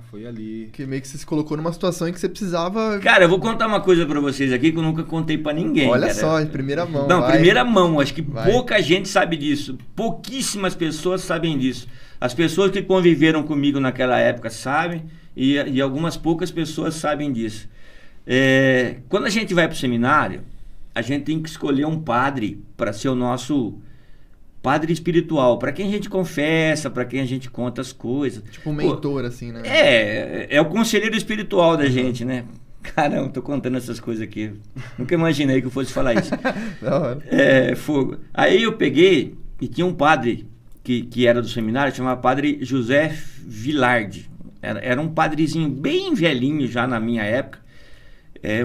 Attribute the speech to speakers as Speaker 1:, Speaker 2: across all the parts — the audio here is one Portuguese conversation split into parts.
Speaker 1: foi ali.
Speaker 2: Que meio que você se colocou numa situação em que você precisava...
Speaker 3: Cara, eu vou contar uma coisa pra vocês aqui que eu nunca contei pra ninguém.
Speaker 2: Olha
Speaker 3: cara.
Speaker 2: só, em primeira mão.
Speaker 3: Não,
Speaker 2: vai.
Speaker 3: primeira mão. Acho que
Speaker 2: Vai.
Speaker 3: pouca gente sabe disso. Pouquíssimas pessoas sabem disso. As pessoas que conviveram comigo naquela época sabem e algumas poucas pessoas sabem disso. Quando a gente vai pro seminário, a gente tem que escolher um padre para ser o nosso padre espiritual, para quem a gente confessa, para quem a gente conta as coisas.
Speaker 2: Tipo um mentor, assim, né?
Speaker 3: É o conselheiro espiritual da gente, né? Caramba, tô contando essas coisas aqui. Nunca imaginei que eu fosse falar isso.
Speaker 2: Da hora.
Speaker 3: Fogo. Aí eu peguei e tinha um padre que era do seminário, chamava Padre José Vilardi. Era um padrezinho bem velhinho já na minha época.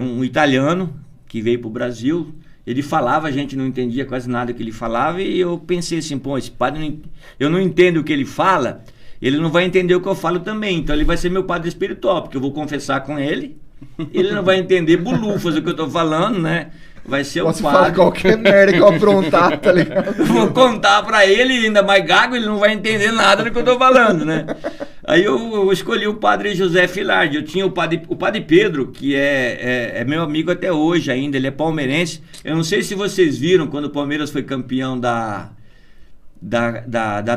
Speaker 3: Um italiano que veio pro Brasil. Ele falava, a gente não entendia quase nada que ele falava, e eu pensei assim, pô, esse padre, eu não entendo o que ele fala, ele não vai entender o que eu falo também, então ele vai ser meu padre espiritual, porque eu vou confessar com ele, ele não vai entender bulufas o que eu tô falando, né? Vai ser
Speaker 2: Posso
Speaker 3: o padre.
Speaker 2: falar qualquer merda que eu aprontar, tá ligado?
Speaker 3: Eu vou contar pra ele, ainda mais gago, ele não vai entender nada do que eu tô falando, né? Aí eu escolhi o padre José Filardi. Eu tinha o padre Pedro, que é meu amigo até hoje ainda, ele é palmeirense. Eu não sei se vocês viram quando o Palmeiras foi campeão da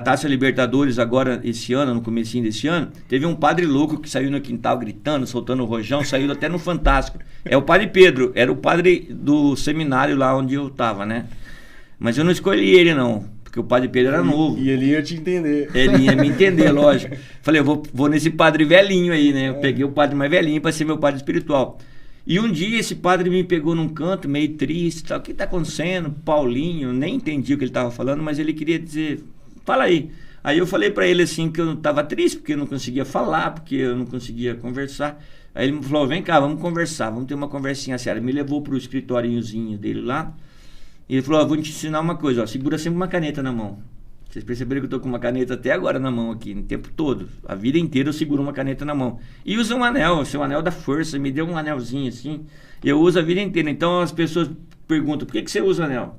Speaker 3: Taça Libertadores agora esse ano, no comecinho desse ano, teve um padre louco que saiu no quintal gritando, soltando o rojão, saiu até no Fantástico. É o padre Pedro, era o padre do seminário lá onde eu tava, né? Mas eu não escolhi ele não, porque o padre Pedro era novo.
Speaker 1: E ele ia te entender.
Speaker 3: Ele ia me entender, lógico. Falei, eu vou nesse padre velhinho aí, né? Eu peguei o padre mais velhinho para ser meu padre espiritual. E um dia esse padre me pegou num canto, meio triste, tal. O que tá acontecendo? Paulinho, nem entendi o que ele tava falando, mas ele queria dizer, fala aí. Aí eu falei para ele assim que eu tava triste, porque eu não conseguia falar, porque eu não conseguia conversar. Aí ele me falou, vem cá, vamos conversar, vamos ter uma conversinha séria. Me levou pro escritóriozinho dele lá, e ele falou, vou te ensinar uma coisa, ó, segura sempre uma caneta na mão. Vocês perceberam que eu tô com uma caneta até agora na mão aqui, o tempo todo. A vida inteira eu seguro uma caneta na mão. E usa um anel, seu anel da força, me deu um anelzinho assim. Eu uso a vida inteira. Então as pessoas perguntam, por que você usa anel?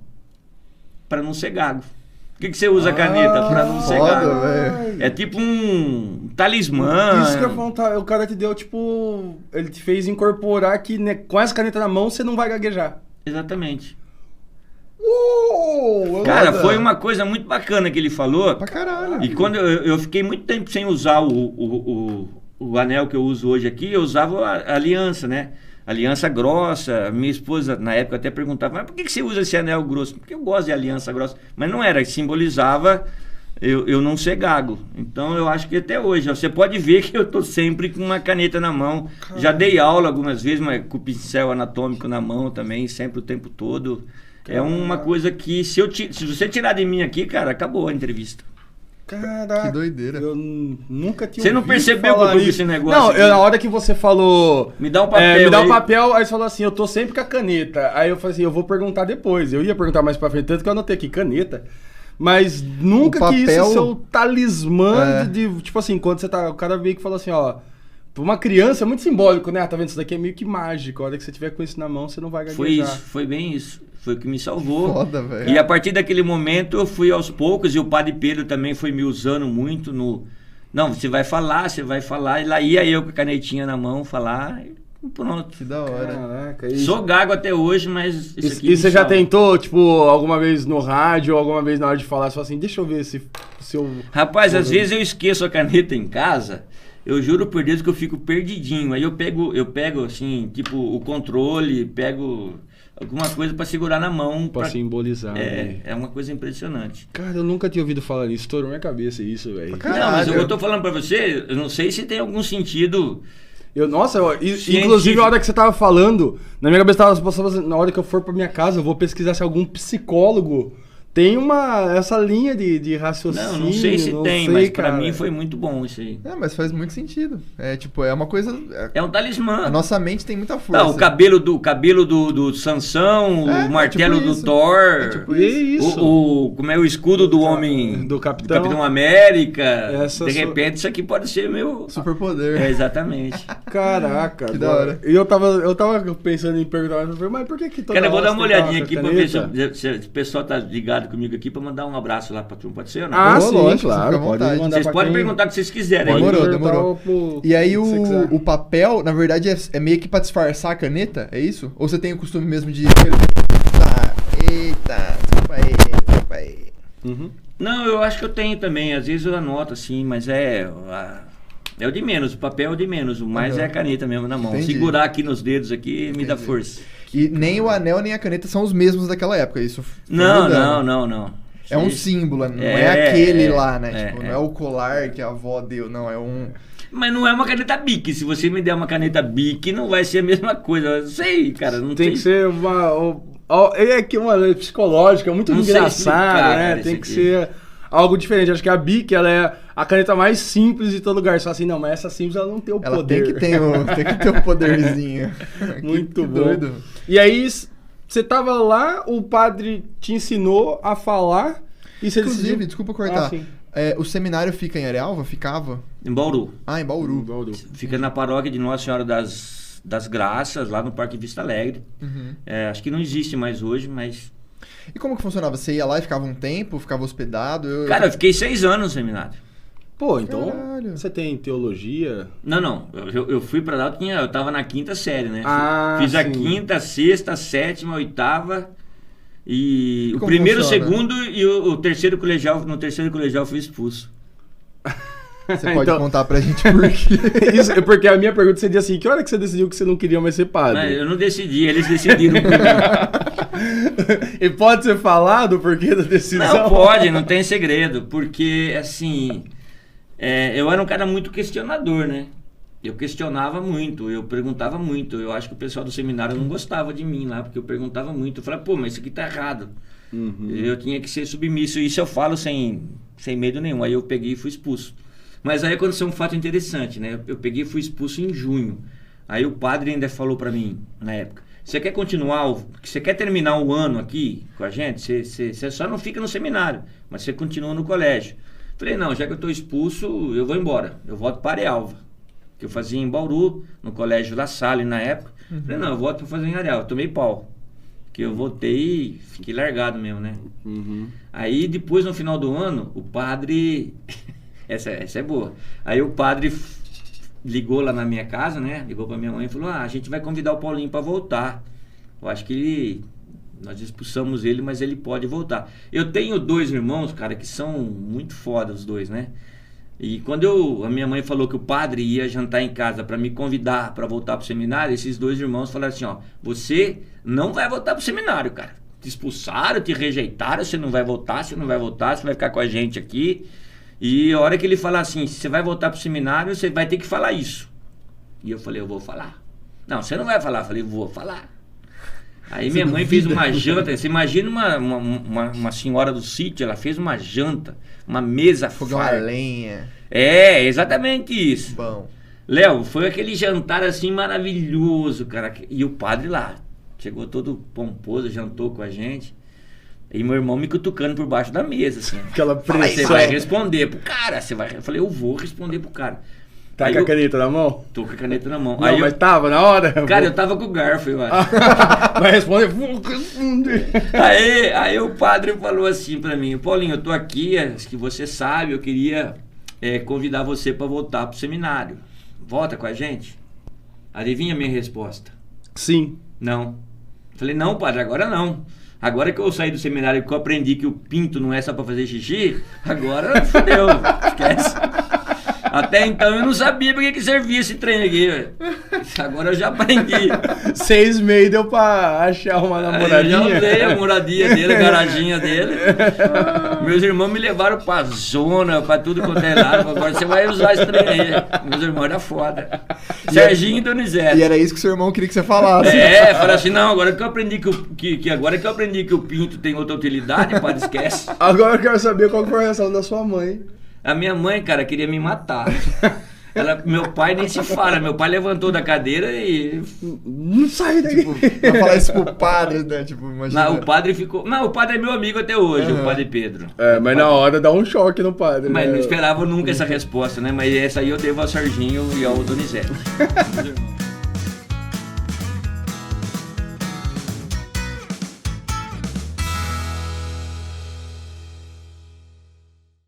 Speaker 3: Para não ser gago. Por que você usa a caneta? Para não ser gago.
Speaker 2: Véio.
Speaker 3: É tipo um talismã.
Speaker 1: Isso que eu ia perguntar, o cara te deu, tipo, ele te fez incorporar que né, com essa caneta na mão você não vai gaguejar.
Speaker 3: Exatamente.
Speaker 2: Cara,
Speaker 3: foi uma coisa muito bacana que ele falou.
Speaker 2: Pra caralho.
Speaker 3: E quando eu fiquei muito tempo sem usar o anel que eu uso hoje aqui, eu usava a aliança, né? Aliança grossa. Minha esposa, na época, até perguntava, mas por que você usa esse anel grosso? Porque eu gosto de aliança grossa. Mas não era, simbolizava eu não ser gago. Então eu acho que até hoje, ó, você pode ver que eu tô sempre com uma caneta na mão. Caramba. Já dei aula algumas vezes, mas com o pincel anatômico na mão também, sempre o tempo todo. É uma coisa que, se você tirar de mim aqui, cara, acabou a entrevista.
Speaker 1: Caraca.
Speaker 2: Que doideira.
Speaker 1: Eu nunca tinha
Speaker 3: Você não percebeu que eu tô com esse negócio?
Speaker 1: Não,
Speaker 3: aqui?
Speaker 1: na hora que você falou...
Speaker 3: Me dá um papel
Speaker 1: me dá um
Speaker 3: aí.
Speaker 1: papel, aí você falou assim, eu tô sempre com a caneta. Aí eu falei assim, eu vou perguntar depois. Eu ia perguntar mais pra frente, tanto que eu anotei aqui, caneta. Mas nunca
Speaker 2: O
Speaker 1: que isso
Speaker 2: papel-
Speaker 1: é seu talismã de... Tipo assim, quando você tá... O cara veio que falou assim, ó... Pra uma criança é muito simbólico, né? Tá vendo? Isso daqui é meio que mágico. A hora que você tiver com isso na mão, você não vai gaguejar.
Speaker 3: Foi isso, foi bem isso. Foi o que me salvou.
Speaker 2: Foda, velho.
Speaker 3: E a partir daquele momento eu fui aos poucos, e o padre Pedro também foi me usando muito no... Não, você vai falar, e lá ia eu com a canetinha na mão falar, e pronto.
Speaker 2: Que da hora.
Speaker 1: Caraca, isso.
Speaker 3: Sou gago até hoje, mas isso aqui
Speaker 1: E você
Speaker 3: me
Speaker 1: já
Speaker 3: salva.
Speaker 1: tentou, tipo, alguma vez no rádio, ou alguma vez na hora de falar, você fala assim, deixa eu ver se eu...
Speaker 3: Rapaz, às vezes eu esqueço a caneta em casa, eu juro por Deus que eu fico perdidinho. Aí eu pego assim, tipo, o controle, pego alguma coisa pra segurar na mão.
Speaker 1: Pra simbolizar. né?
Speaker 3: É uma coisa impressionante.
Speaker 1: Cara, eu nunca tinha ouvido falar nisso, estourou minha cabeça isso, velho.
Speaker 2: Caralho.
Speaker 3: Não, mas eu tô falando pra você, eu não sei se tem algum sentido.
Speaker 1: Inclusive, a hora que você tava falando, na minha cabeça tava, na hora que eu for pra minha casa, eu vou pesquisar se algum psicólogo tem essa linha de raciocínio.
Speaker 3: Não sei se tem,
Speaker 1: sei,
Speaker 3: mas
Speaker 1: cara.
Speaker 3: pra mim foi muito bom isso aí.
Speaker 2: Mas faz muito sentido. É tipo, é uma coisa...
Speaker 3: É um talismã.
Speaker 2: A nossa mente tem muita força.
Speaker 3: Não, o cabelo do Sansão, o martelo
Speaker 2: tipo
Speaker 3: do
Speaker 2: isso.
Speaker 3: Thor,
Speaker 2: É tipo
Speaker 1: isso.
Speaker 3: como é o escudo do homem,
Speaker 1: do Capitão.
Speaker 3: América. De repente isso aqui pode ser meu...
Speaker 2: Superpoder.
Speaker 3: Exatamente.
Speaker 1: Caraca,
Speaker 2: Que da hora.
Speaker 1: E eu tava pensando em perguntar, mas por que todo
Speaker 3: Cara, eu vou dar uma olhadinha aqui pra ver se o pessoal tá ligado liberado comigo aqui pra mandar um abraço lá pra turma, pode ser ou não?
Speaker 1: Ah,
Speaker 2: Ô,
Speaker 1: sim,
Speaker 2: lógico,
Speaker 1: claro.
Speaker 2: fica à
Speaker 1: Pode
Speaker 2: vontade.
Speaker 1: mandar
Speaker 3: Vocês
Speaker 1: pra
Speaker 3: podem
Speaker 1: quem-
Speaker 3: perguntar o que vocês quiserem.
Speaker 1: Pode
Speaker 2: Demorou,
Speaker 1: perguntar
Speaker 2: demorou.
Speaker 1: pro-
Speaker 2: E aí
Speaker 1: se você quiser.
Speaker 2: o papel, na verdade, é meio que pra disfarçar a caneta, é isso? Ou você tem o costume mesmo de... Eita, desculpa aí.
Speaker 1: Uhum.
Speaker 3: Não, eu acho que eu tenho também. Às vezes eu anoto assim, mas é o de menos. O papel é o de menos. O mais
Speaker 2: Uhum.
Speaker 3: é a caneta mesmo na mão.
Speaker 2: Entendi.
Speaker 3: Segurar aqui nos dedos aqui me dá
Speaker 2: Entendi.
Speaker 3: força.
Speaker 2: E nem o anel nem a caneta são os mesmos daquela época, isso foi
Speaker 3: Não,
Speaker 2: mudando.
Speaker 3: não.
Speaker 2: É um
Speaker 3: Isso.
Speaker 2: símbolo, não
Speaker 3: É,
Speaker 2: é aquele
Speaker 3: é,
Speaker 2: lá, né?
Speaker 3: é,
Speaker 2: Tipo,
Speaker 3: é.
Speaker 2: não é o colar que a avó deu, não, é um...
Speaker 3: Mas não é uma caneta Bic. Se você me der uma caneta Bic, não vai ser a mesma coisa. Eu sei, cara. Não
Speaker 1: Tem que ser é que uma lei psicológica, muito
Speaker 3: Não sei
Speaker 1: engraçada,
Speaker 3: explicar,
Speaker 1: né?
Speaker 3: cara,
Speaker 1: Tem
Speaker 3: isso
Speaker 1: que
Speaker 3: aqui.
Speaker 1: ser algo diferente. Acho que a Bic, ela é a caneta mais simples de todo lugar. Só assim, não, mas essa simples ela não tem o
Speaker 2: Ela
Speaker 1: poder.
Speaker 2: tem que ter um poderzinho.
Speaker 1: Muito
Speaker 2: que
Speaker 1: bom.
Speaker 2: doido.
Speaker 1: E aí, você tava lá, o padre te ensinou a falar e você
Speaker 2: Inclusive,
Speaker 1: decidiu...
Speaker 2: desculpa cortar,
Speaker 1: Ah, sim.
Speaker 2: o seminário fica em Arealva? Ficava?
Speaker 3: Em Bauru.
Speaker 2: Ah, em Bauru.
Speaker 3: Fica na paróquia de Nossa Senhora das Graças, lá no Parque Vista Alegre.
Speaker 2: Uhum.
Speaker 3: Acho que não existe mais hoje, mas...
Speaker 2: E como que funcionava? Você ia lá e ficava um tempo, ficava hospedado?
Speaker 3: Cara, eu fiquei 6 anos no seminário.
Speaker 1: Pô, então
Speaker 2: Caralho.
Speaker 1: você tem teologia?
Speaker 3: Não. Eu fui pra lá, eu tava na 5ª série, né?
Speaker 1: Ah,
Speaker 3: Fiz a
Speaker 1: sim.
Speaker 3: 5ª, 6ª, 7ª, 8ª. E o
Speaker 2: como
Speaker 3: primeiro, o
Speaker 2: funciona?
Speaker 3: segundo e o terceiro colegial. No terceiro colegial eu fui expulso.
Speaker 2: Você pode
Speaker 1: Então-
Speaker 2: contar pra gente por quê?
Speaker 1: Isso, é porque a minha pergunta seria assim, que hora que você decidiu que você não queria mais ser
Speaker 3: Mas
Speaker 1: padre?
Speaker 3: eu não decidi, eles decidiram por mim.
Speaker 1: E pode ser falado o porquê da decisão?
Speaker 3: Não pode, não tem segredo. Porque, assim, eu era um cara muito questionador, né? Eu questionava muito, eu perguntava muito. Eu acho que o pessoal do seminário não gostava de mim lá, porque eu perguntava muito. Eu falava, pô, mas isso aqui tá errado.
Speaker 1: Uhum.
Speaker 3: Eu tinha que ser submisso. Isso eu falo sem medo nenhum. Aí eu peguei e fui expulso. Mas aí aconteceu um fato interessante, né? Eu peguei e fui expulso em junho. Aí o padre ainda falou pra mim, na época, você quer continuar, você quer terminar o ano aqui com a gente? Você só não fica no seminário, mas você continua no colégio. Falei, não, já que eu tô expulso, eu vou embora. Eu volto para Arealva, que eu fazia em Bauru, no colégio La Salle na época. Falei, não, eu volto para fazer em Arealva. Tomei pau. Que eu voltei e fiquei largado mesmo, né?
Speaker 1: Uhum.
Speaker 3: Aí depois, no final do ano, o padre... essa é boa. Aí o padre ligou lá na minha casa, né? Ligou pra minha mãe e falou, a gente vai convidar o Paulinho pra voltar. Eu acho que nós expulsamos ele, mas ele pode voltar. Eu tenho 2 irmãos, cara, que são muito foda os dois, né? E quando a minha mãe falou que o padre ia jantar em casa pra me convidar pra voltar pro seminário, esses 2 irmãos falaram assim, ó, você não vai voltar pro seminário, cara. Te expulsaram, te rejeitaram, você não vai voltar, você vai ficar com a gente aqui. E a hora que ele falar assim, você vai voltar pro seminário, você vai ter que falar isso. E eu falei, eu vou falar. Não, você não vai falar. Eu falei, vou falar. Aí minha mãe fez uma janta. Você imagina uma senhora do sítio, ela fez uma janta, uma mesa
Speaker 2: Fogão a lenha.
Speaker 3: É, exatamente isso.
Speaker 2: Bom.
Speaker 3: Léo, foi aquele jantar assim maravilhoso, cara. E o padre lá, chegou todo pomposo, jantou com a gente. E meu irmão me cutucando por baixo da mesa, assim.
Speaker 1: Aquela
Speaker 3: Fala, você
Speaker 1: pressão.
Speaker 3: vai responder pro cara. Eu falei, eu vou responder pro cara.
Speaker 1: Tá
Speaker 3: Aí
Speaker 1: com a
Speaker 3: eu
Speaker 1: caneta na mão?
Speaker 3: tô com a caneta na mão.
Speaker 1: Não,
Speaker 3: Aí
Speaker 1: mas tava na hora?
Speaker 3: cara, eu tava com o garfo, eu acho.
Speaker 1: Vai responder? Vou responder.
Speaker 3: Aí o padre falou assim pra mim, Paulinho, eu tô aqui, acho que você sabe, eu queria convidar você pra voltar pro seminário. Volta com a gente? Adivinha a minha resposta?
Speaker 1: Sim.
Speaker 3: Não. Falei, não, padre, agora não. Agora que eu saí do seminário que eu aprendi que o pinto não é só pra fazer xixi, agora fodeu, esquece. Até então eu não sabia pra que servia esse trem aqui, velho. Agora eu já aprendi.
Speaker 1: 6 meses deu pra achar uma
Speaker 3: Aí eu já
Speaker 1: namoradinha.
Speaker 3: usei a moradia dele, a garaginha dele. Meus irmãos me levaram pra zona, pra tudo quanto é lado. Agora você vai usar esse trem aí. Meus irmãos eram foda. Serginho e Donizete.
Speaker 2: E era isso que seu irmão queria que você falasse.
Speaker 3: Fala assim, não, agora que eu aprendi agora que eu aprendi que o pinto tem outra utilidade, padre, esquece.
Speaker 1: Agora eu quero saber qual que foi a reação da sua mãe.
Speaker 3: A minha mãe, cara, queria me matar. Meu pai nem se fala, meu pai levantou da cadeira e...
Speaker 1: Não sai daqui.
Speaker 2: Pra falar isso pro padre, né? Tipo, imagina.
Speaker 3: Não, o padre ficou... Não, o padre é meu amigo até hoje, o padre Pedro.
Speaker 1: É, mas na hora dá um choque no padre,
Speaker 3: Mas
Speaker 1: né?
Speaker 3: não esperava nunca essa resposta, né? Mas essa aí eu devo ao Serginho e ao Donizete.